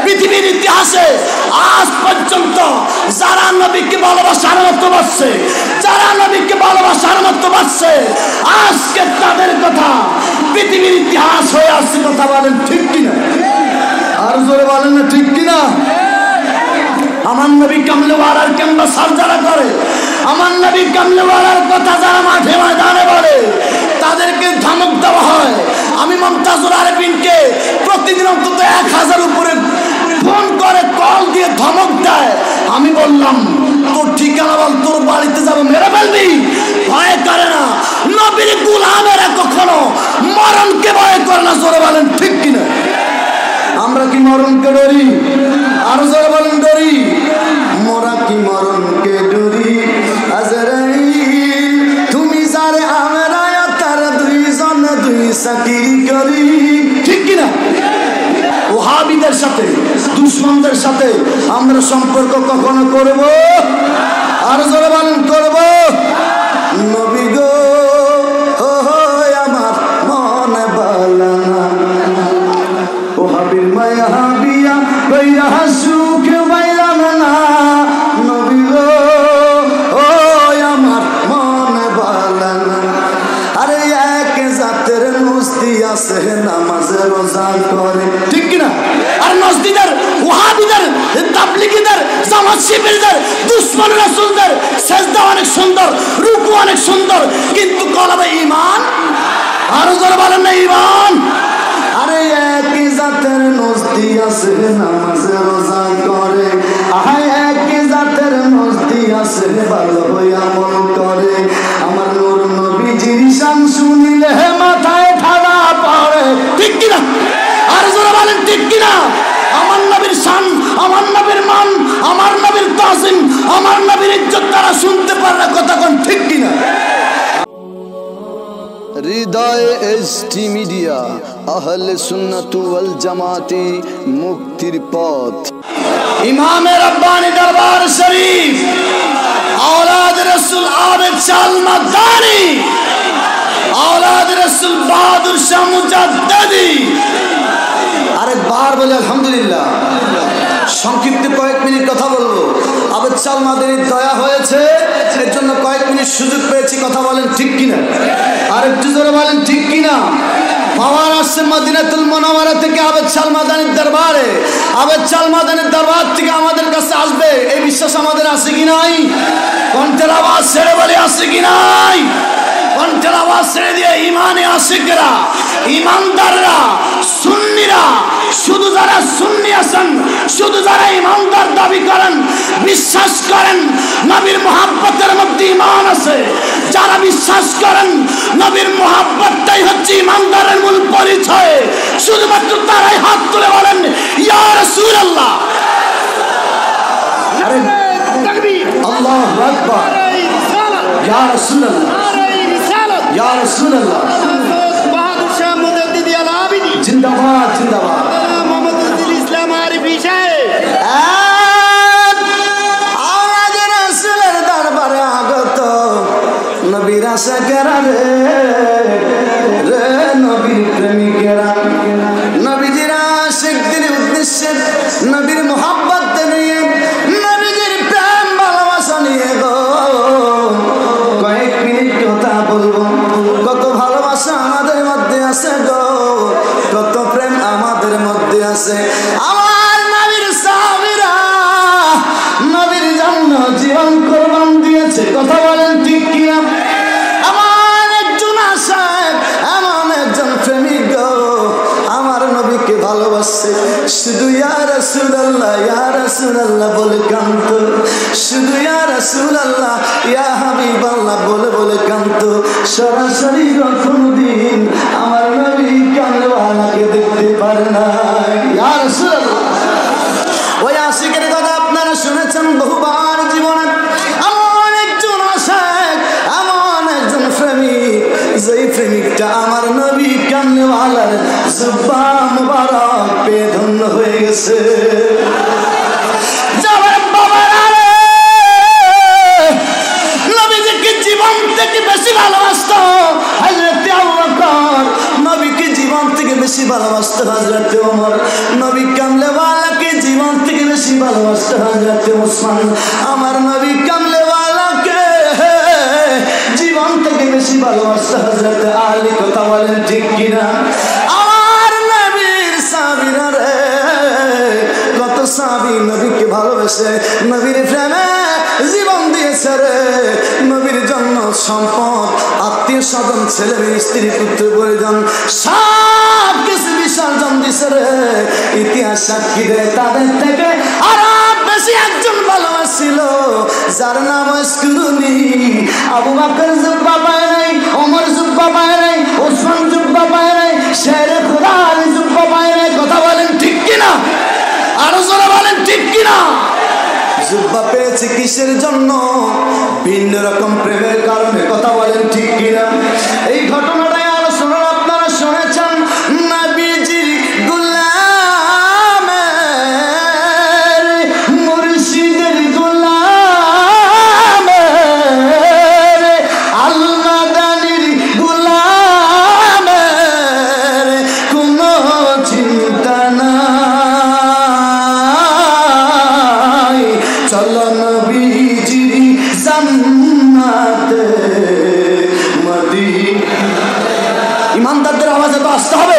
পৃথিবীর ইতিহাসে আজ পর্যন্ত যারা নবীকে ভালোবাসার মতো বাসছে, যারা নবীকে ভালোবাসার মতো বাসছে, আজকে তাদের কথা পৃথিবীর ইতিহাস হয়ে আসছে। কথা বলেন ঠিক কিনা? আর জোরে বলেন না ঠিক কিনা? আমার নবী কামলেওয়ালার ক্যাম্পাসার যারা করে, আমার নবী কামলেওয়ালার কথা যারা মাঠে ময়দানে বলে, তাদেরকে ধমক দেওয়া হয়। আমি মুমতাজুল আরেফিনকে প্রতিদিন অন্তত 1000 উপরে ফোন করে কল দিয়ে ধমক দেয়। আমি বললাম তোর ঠিকানা বল, তোর বাড়িতে যাবো, মেরে ফেলবি। ভয় করে না, নবীর গোলামেরা কখনো মরণকে ভয় করে না। জোরে বলেন ঠিক কিনা? আমরা কি মরণকে ডরি? আরো জোরে বলেন ডরি। মোরা কি মরণকে ডরি? আজরাইল তুমি যারে আমরা তার দুইজন দুই চাকরি করি। ঠিক কিনা? ওহাবিদের সাথে, দুশমনদের সাথে আমরা সম্পর্ক কখনো করব? আরো জোরে বলেন করব। নবী গো আমার মনে বালানা, ওহাবির মায়া বিয়া বৈরা সুখ বাইলাম না। নবী গো আমার মনে বালানা। আরে এক জাতের নস্তি আছে নামাজে রোজা করে। ঠিক কিনা? আর নস্তিদের, ওহাবিদের, তাবলিগীদের, জামাত শিবিরদের, দুশমন রাসূলদের সেজদা অনেক সুন্দর, রুকু অনেক সুন্দর, কিন্তু কলবে ঈমান। আর জোরে বলেন না ঈমান। আরে একই জাতের নস্তি আছে নামাজে রোজা করে, আহাই একই জাতের নস্তি আছে ভালো আমল করে। আমার নূর নবীজির শান শুনিলে মাথায় ঠাডা পড়ে। ঠিক কিনা? আর জোরে বলেন ঠিক কিনা? আমার নবীর শান, আমার নবীর মান, আমার নবীর তাজিম, আমার নবীর ইজ্জত তারা শুনতে পারে না। কথা কোন ঠিক কিনা? হৃদয় এসটি মিডিয়া, আহলে সুন্নাত ওয়াল জামাতি, মুক্তির পথ। ইমামে রব্বানি দরবার শরীফ, औलाद रसूल आबिद शाह मदानी, औलाद रसूल बहादुर शाह मुजद्दिदी। আরেকবার বলি আলহামদুলিল্লাহ। সংক্ষিপ্ত কয়েক মিনিট কথা বলবো। আবিদ শাহ মাদানির দয়া হয়েছে, এর জন্য কয়েক মিনিট সুযোগ পেয়েছি। কথা বলেন ঠিক কিনা? আর একটু জোরে বলেন ঠিক কিনা? পাওয়ার আসছে মদিনাতুল মুনাওয়ারা থেকে আবিদ শাহ মাদানির দরবারে। আবিদ শাহ মাদানির দরবার থেকে আমাদের কাছে আসবে, এই বিশ্বাস আমাদের আছে কি নাই? কণ্ঠের আওয়াজ ছেড়ে বলে আছে কি নাই? কণ্ঠের আওয়াজ ছেড়ে দিয়ে ইমানে আশিকরা, ইমানদাররা, সুন্নিরা, শুধু যারা সুন্নি আছেন, শুধু যারা ইমানদার দাবি করেন, বিশ্বাস করেন নবীর মুহাব্বতের মধ্যে ঈমান আছে, যারা বিশ্বাস করেন নবীর মুহাব্বতটাই হচ্ছে ইমানদারের মূল পরিচয়, শুধুমাত্র তারাই হাত তুলে বলেন ইয়া রাসূলুল্লাহ। আরে তাকবীর, আল্লাহু আকবার, ইয়া রাসূলুল্লাহ, ইয়া রাসূলুল্লাহ। বাহাদুর শাহ মুজদ্দিদি আল আবিদি জিন্দাবাদ, জিন্দাবাদ। মোহাম্মদুল ইসলাম আরিফি সাহেব আমাদের রাসূলের দরবারে আগত নবীর আশিকেরা রে, রে নবীর প্রেমিকেরা, নবীজির আশিকদের উদ্দেশ্যে, নবীর মুহাব্বত নিয়ে, নবীজির প্রেম ভালোবাসা নিয়ে গো কয়েক মিনিট কথা বলবো। কত ভালোবাসা আমাদের মধ্যে আছে গো, কত প্রেম আমাদের মধ্যে আছে। আমার নবীর সাহাবীরা নবীর জন্য জীবন কুরবান দিয়েছে। কথা বলেন ঠিক কিনা? এমন একজন আশিক, এমন একজন প্রেমিক গো আমার নবীকে ভালোবাসে। শুধু ইয়া রাসূলুল্লাহ, ইয়া রাসূলুল্লাহ বলে কান্ত, শুধু ইয়া রাসূলুল্লাহ, ইয়া হাবিবাল্লাহ বলে বলে কান্ত। সরাসরি কোনদিন আমার নবী কামলেওয়ালাকে দেখতে পারে না। ইয়া রাসূলুল্লাহ, ওই আশিকের কথা আপনারা শুনেছেন বহুবার জীবনে। এমন একজন আশিক, এমন একজন প্রেমিক, যেই প্রেমিকটা আমার নবী কামলেওয়ালার জুব্বা মুবারক পেয়ে ধন্য হয়ে গেছে। নবীজিকে জীবন থেকে বেশি ভালোবাসত হযরত আবু বকর, নবীকে জীবন থেকে বেশি ভালোবাসত হযরত ওমর, নবী কামলেওয়ালাকে ভালোবাসতো হযরতে ওসমান। আমার নবী কামলেওয়ালাকে জীবন থেকে বেশি ভালোবাসতো হযরতে আলী। কথা বলেন ঠিক কিনা? আমার নবীর সাহাবীরা রে, কত সাহাবী নবীকে ভালোবেসে নবীর প্রেমে জীবন দিয়েছে রে। নবীর জন্য সম্পদ, আত্মীয় স্বজন, ছেলে মেয়ে, স্ত্রী, পুত্র, পরিজন সব কিছু বিসর্জন দিছে রে। ইতিহাস সাক্ষী রে, তাদের থেকে আরো বেশি একজন ভালোবাসছিল যার নাম ওয়াসকুরুনি। আবু বকর জুব্বা পায় নাই, ওমর জুব্বা পায় নাই, ওসমান জুব্বা পায় নাই, শেরে খোদা আলী জুব্বা পায় নাই। কথা বলেন ঠিক কিনা? আরো জোরে বলেন ঠিক কিনা? জুব্বা পেয়েছে কিসের জন্য? ভিন্ন রকম প্রেমের কারণে। কথা বলেন ঠিক কিনা? এই ঘটনাটাই আলোচনা আপনারা শুনেছেন। নবীজির গোলামের, মুর্শিদের গোলামের, আল মাদানির গোলামের কোনো চিন্তা নাই। চলো নবীজির জান্নাতে মদিনা। ইমানদারদের আওয়াজে তো আসতে হবে।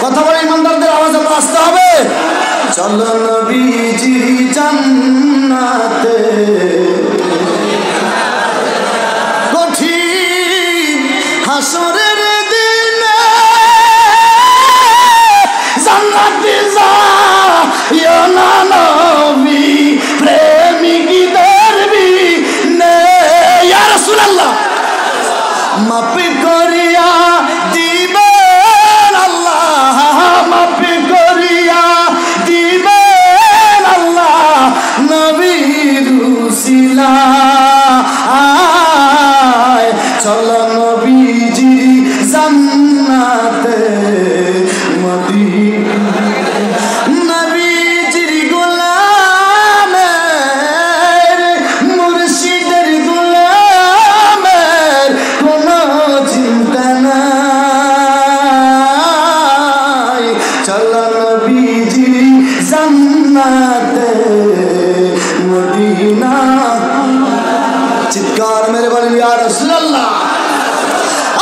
কথা বলে ইমানদারদের আওয়াজে তো আসতে হবে। চলো নবীজির জান্নাতে। কঠিন হাসরের দিনে জান্নাতে যাইও না নবী, প্রেমিকদের বিনে। ইয়া রাসূলুল্লাহ, মাফ করিয়া দিবেন আল্লাহ, মাফ করিয়া দিবেন আল্লাহ নবীর উসিলায়। চলো নবীজির জান্নাতে মদিনা। নবীজির গোলামের, মুর্শিদের গোলামের কোনো চিন্তা নাই। চলো নবীজির জান্নাতে মদিনা। চিৎকার মেরে বলেন ইয়া রাসূলুল্লাহ।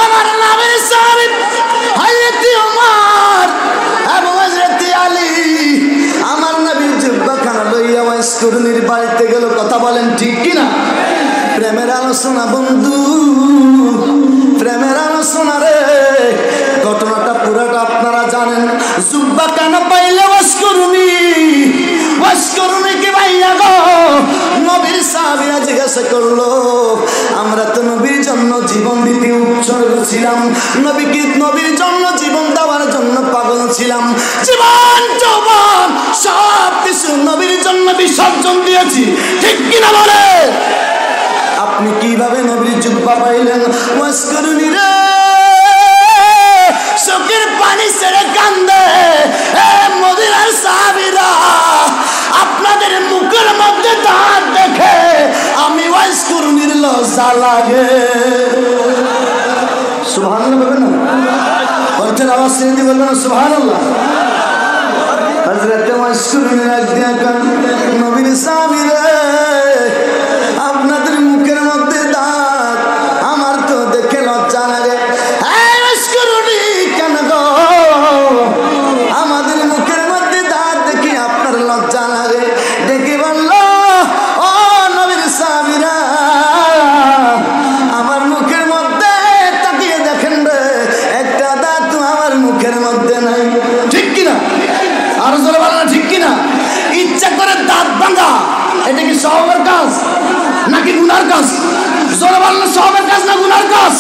আমার নবীর সাহাবী হযরত ওমর এবং হযরত আলী আমার নবীর জিহ্বাখানা লইয়া ওয়াসকুরুনির বাড়িতে গেল। কথা বলেন ঠিক কিনা? প্রেমের আলোচনা বন্ধু, প্রেমের আলোচনা রে। ঘটনাটা পুরোটা আপনারা জানেন। জুব্বা কেন পাইলে ওয়াসকুরুনিকে ভাইয়া গো নবীর সাহাবীরা জিজ্ঞাসা করলো, আমরা তো নবীর জন্য জীবন দিতে উৎসর্গ ছিলাম, নবীর জন্য জীবন দেওয়ার জন্য পাগল ছিলাম, জীবন যৌবন সব কিছু নবীর জন্য বিসর্জন দিয়েছি, ঠিক কিনা বলে? আপনি কিভাবে নবীর জুব্বা পাইলেন? ওয়াসকুরুনি রে চোখের পানি ছেড়ে কান্দে। মদিনার সাহাবীরা, আপনাদের মুখের মধ্যে দাঁত দেখে আমি ওয়াসকুরুনির লজ্জা লাগে। সুবহানাল্লাহ বলবেন না? কণ্ঠের আওয়াজ ছেড়ে দিয়ে বলবেন না সুবহানাল্লাহ? হযরত ওয়াসকুরুনি নবীর সাহাবীরা, আপনাদের মুখের মধ্যে দাঁত, আমার তো দেখে লজ্জা লাগে। কেন গো আমাদের মুখের মধ্যে দাঁত দেখি আপনার লজ্জা লাগে? দেখে বলল, ও নবীর সাহাবীরা, আমার মুখের মধ্যে তাকিয়ে দেখেন রে, একটা দাঁত তো আমার মুখের মধ্যে নাই। ঠিক কিনা? আরো জোরে বলেন না ঠিক কিনা? ইচ্ছা করে দাঁত ভাঙা এটা কি সওয়াবের কাজ নাকি গুনার কাজ? জোরে বলেন সওয়াবের কাজ না গুনার কাজ?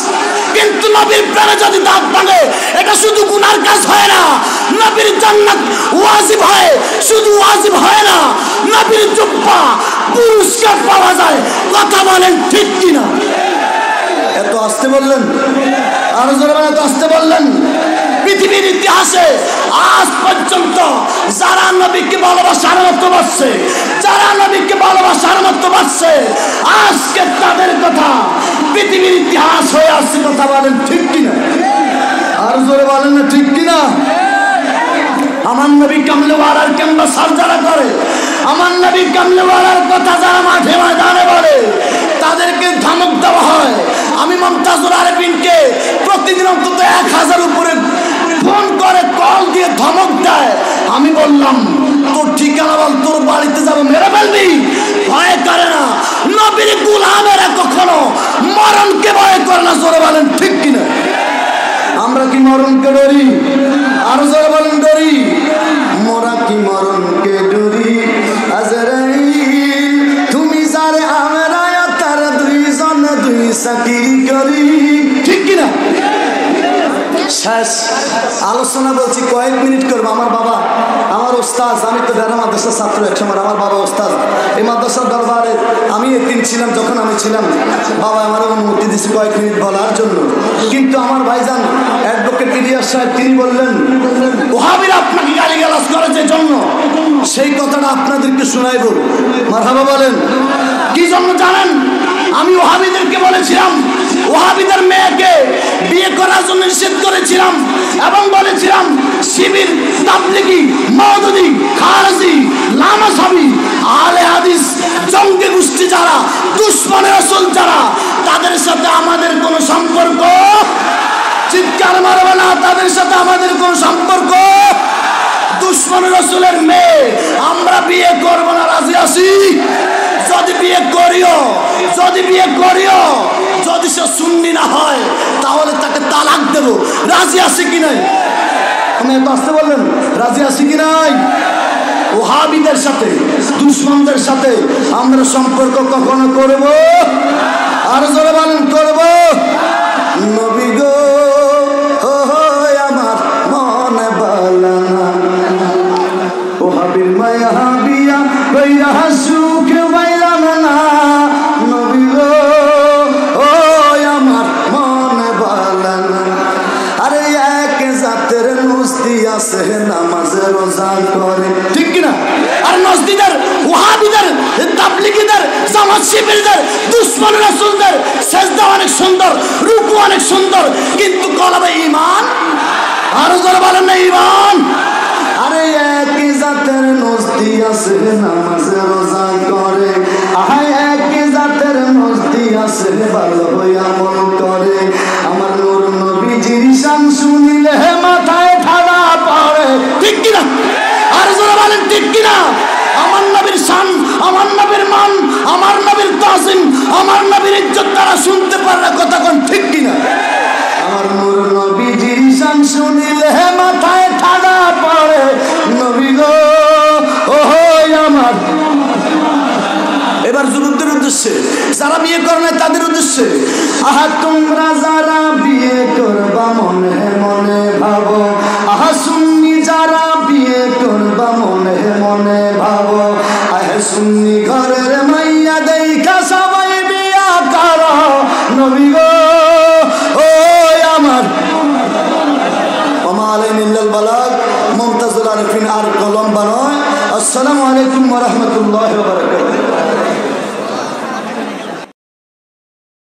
কিন্তু নবীর প্রেমে যদি দাঁত ভাঙে এটা শুধু গুনার কাজ হয় না, নবীর জান্নাত ওয়াজিব হয়। শুধু ওয়াজিব হয় না, নবীর জুব্বা পুরস্কার পাওয়া যায়। কথা বলেন ঠিক কিনা? এত আসতে বললেন, আরো জোরে বলেন, এত আসতে বললেন। পৃথিবীর ইতিহাসে আজ পর্যন্ত যারা নবীকে ভালোবাসার মতো বাসছে, যারা নবীকে ভালোবাসার মতো বাসছে, আজকে তাদের কথা পৃথিবীর ইতিহাস হয়ে আসছে। কথা বলেন ঠিক কিনা? আর জোরে বলেন না ঠিক কিনা? আমার নবী কামলেওয়ালার ক্যাম্পাসার যারা করে, আমার নবী কামলিওয়ালার কথা যারা মাঠে ময়দানে বলে তাদেরকে ধমক দেওয়া হয়। আমি মুমতাজুল আরেফিনকে প্রতিদিন অন্তত 1000 উপরে ফোন করে কল দিয়ে ধমক দেয়। আমি বললাম তোর ঠিকানা বল, তোর বাড়িতে যাবো, মেরে ফেলবি। ভয় করে না, নবীর গোলামেরা কখনো মরণকে ভয় করে না। জোরে বলেন ঠিক কিনা? আমরা কি মরণকে ডরি? আরো জোরে বলেন ডরি। মোরা কি মরণকে ডরি? আজরাইল তুমি যারে আমরা তার দুইজন দুই চাকরি করি, ঠিক কিনা? শেষ আলোচনা বলছি, কয়েক মিনিট করবো। আমার বাবা, আমার ওস্তাদ, আমি তো বেড়া মাদ্রাসার ছাত্র একসময়, আমার বাবা ওস্তাদ। এই মাদ্রাসার দরবারে আমি একদিন ছিলাম, যখন আমি ছিলাম বাবা আমার অনুমতি দিয়েছে কয়েক মিনিট বলার জন্য। কিন্তু আমার ভাইজান অ্যাডভোকেট ইলিয়াস সাহেব তিনি বললেন ওহাবীরা আপনাকে গালিগালাজ করেছে জন্য সেই কথাটা আপনাদেরকে শোনাইব। মারহাবা বলেন। কি জন্য জানেন? আমি ওহাবীদেরকে বলেছিলাম ওহাবীদের মেয়েকে বিয়ে করার জন্য নিষেধ করেছিলাম এবং বলেছিলাম শিবির, তাবলিগি, মওদুদি, খারজি, লামাসাবি, আহলে হাদিস, জঙ্গি গোষ্ঠী যারা, দুশমনে রাসূল যারা, তাদের সাথে আমাদের কোনো সম্পর্ক, চিৎকার মারবে না, তাদের সাথে আমাদের কোনো সম্পর্ক। দুশমনে রাসূলের মেয়ে আমরা বিয়ে করব না, রাজি আছি? যদি বিয়ে করিও, যদি বিয়ে করিও, যদি সে সুন্নি না হয় তাহলে তাকে তালাক দেব, রাজি আছি কি নাই? আমি এত আসতে বললেন, রাজি আছি কি নাই? ওহাবীদের সাথে, দুশমনদের সাথে আমরা সম্পর্ক কখনো করব? আর জোরে বলেন করব? নবী গো আমার মনে বালানা, ওহাবীর মায়া বিয়া কইরা সুখ বাইলানা না। নবী গো আমার মনে বালানা, আরে এক জাতের নস্তি আছে নামাজে রোজা করে, ঠিক কিনা? আর নস্তিদের, ওহাবীদের, তাবলিগীদের, জামাত শিবিরদের, দুশমন রাসূলদের সেজদা অনেক সুন্দর, রুকু অনেক সুন্দর, কিন্তু কলবে ঈমান। আর যারা বলেন না ঈমান। আরে এক জাতের নস্তি আছে নামাজে রোজা করে, আহাই এক জাতের নস্তি আছে ভালো আমল করে। আমার নূর নবীজির শান শুনিলে মাথায় ঠাড়া পড়ে, ঠিক কিনা? আর যারা বলেন ঠিক কিনা? আমার নবীর শান, আমার নবীর মান, আমার নবীর তাজিম, আমার নবীর ইজ্জত তারা শুনতে পারে না, কথা কোন ঠিক কিনা? আমার নূর নবীজির শান শুনিলে মাথায় ঠাড়া পড়ে। নবী গো ওহো আমার। এবার যুবকদের উদ্দেশ্যে, যারা বিয়ে করে না তাদের উদ্দেশ্যে, আহা তোমরা যারা বিয়ে করবা মনে মনে ভাবো, আহা সুন্নি যারা বিয়ে করবা মনে মনে ভাবো, আহে সুন্নি ঘরের মাইয়া দেখা সবাই বিয়া করো। নবী গো ও আমার। ওমা আলাইহিল বালাগ। মুমতাজুল আরেফিন আর কলম বানায়। আসসালামু আলাইকুম ওয়া রাহমাতুল্লাহি ওয়া বারাকাতুহু।